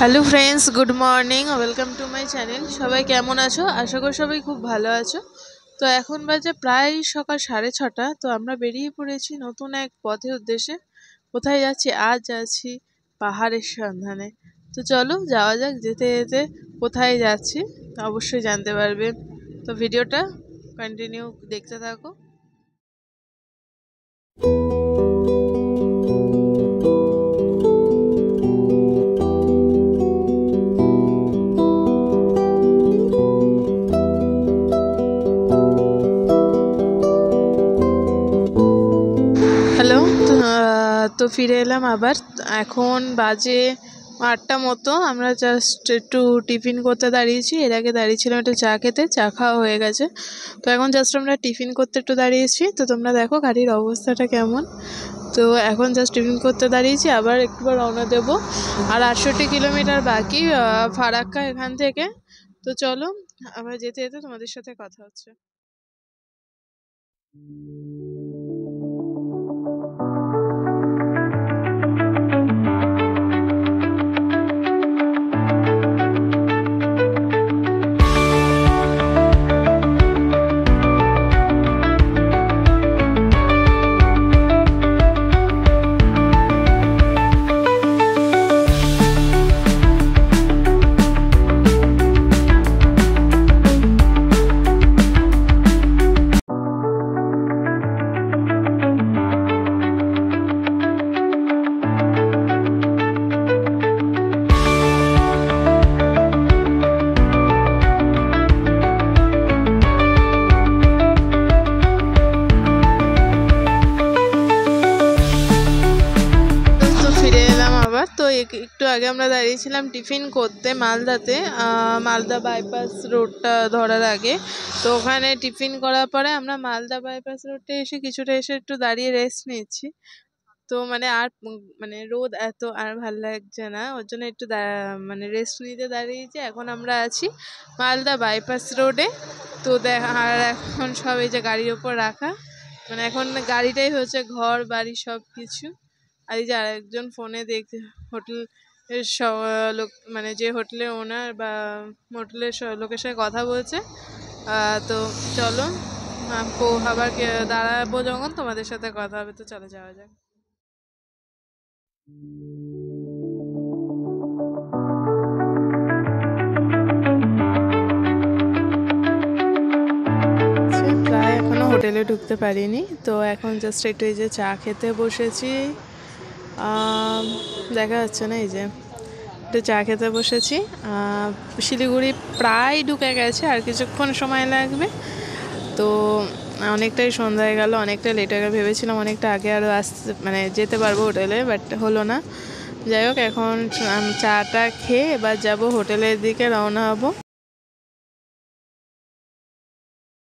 Hello friends, good morning, welcome to my channel. সবাই কেমন আছো? আশা করি সবাই খুব ভালো আছো। তো এখন বাজে প্রায় সকাল 6:30। তো আমরা বেরিয়ে পড়েছি নতুন এক পথের উদ্দেশ্যে। কোথায় যাচ্ছি? আজ যাচ্ছি পাহাড়ের সন্ধানে। তো চলো যাওয়া যাক। যেতে যেতে কোথায় যাচ্ছি অবশ্যই জানতে পারবে। তো ভিডিওটা কন্টিনিউ দেখতে থাকো। হ্যালো। তো ফিরে এলাম আবার। এখন বাজে 8টা মতো। আমরা জাস্ট একটু টিফিন করতে দাঁড়িয়েছি। এর আগে দাঁড়িয়েছিলাম একটু চা খেতে, চা খাওয়া হয়ে গেছে। তো এখন জাস্ট আমরা টিফিন করতে একটু দাঁড়িয়েছি। তো তোমরা দেখো গাড়ির অবস্থাটা কেমন। তো এখন জাস্ট টিফিন করতে দাঁড়িয়েছি, আবার একটু রওনা দেবো। আর 68 কিলোমিটার বাকি ফারাক্কা এখান থেকে। তো চলো আবার যেতে যেতে তোমাদের সাথে কথা হচ্ছে। তো একটু আগে আমরা দাঁড়িয়েছিলাম টিফিন করতে মালদাতে, মালদা বাইপাস রোডটা ধরার আগে। তো ওখানে টিফিন করার পরে আমরা মালদা বাইপাস রোডে এসে কিছুটা একটু দাঁড়িয়ে রেস্ট নিচ্ছি। তো মানে রোদ এত আর ভাল লাগছে না, ওর জন্য একটু রেস্ট নিতে দাঁড়িয়েছি। এখন আমরা আছি মালদা বাইপাস রোডে। তো আর এখন সব এই যে গাড়ির ওপর রাখা, মানে এখন গাড়িটাই হচ্ছে ঘর বাড়ি সব কিছু। আর এই যে আরেকজন ফোনে হোটেল লোক, মানে যে হোটেলের ওনার বা হোটেলের লোকের সাথে কথা বলছে। তো চলো আবার দাঁড়াবো যখন তোমাদের সাথে কথা হবে। তো চলো যাওয়া যাক। প্রায় এখনো হোটেলে ঢুকতে পারিনি। তো এখন জাস্ট একটু এই যে চা খেতে বসেছি। দেখা যাচ্ছে না, এই যে একটু চা খেতে বসেছি। শিলিগুড়ি প্রায় ঢুকে গেছে, আর কিছুক্ষণ সময় লাগবে। তো অনেকটাই সন্ধ্যা হয়ে গেল, অনেকটা লেট হয়ে গেল। ভেবেছিলাম অনেকটা আগে আরও মানে যেতে পারবো হোটেলে, বাট হলো না। যাই হোক, এখন চাটা খেয়ে এবার যাবো হোটেলের দিকে রওনা হবো।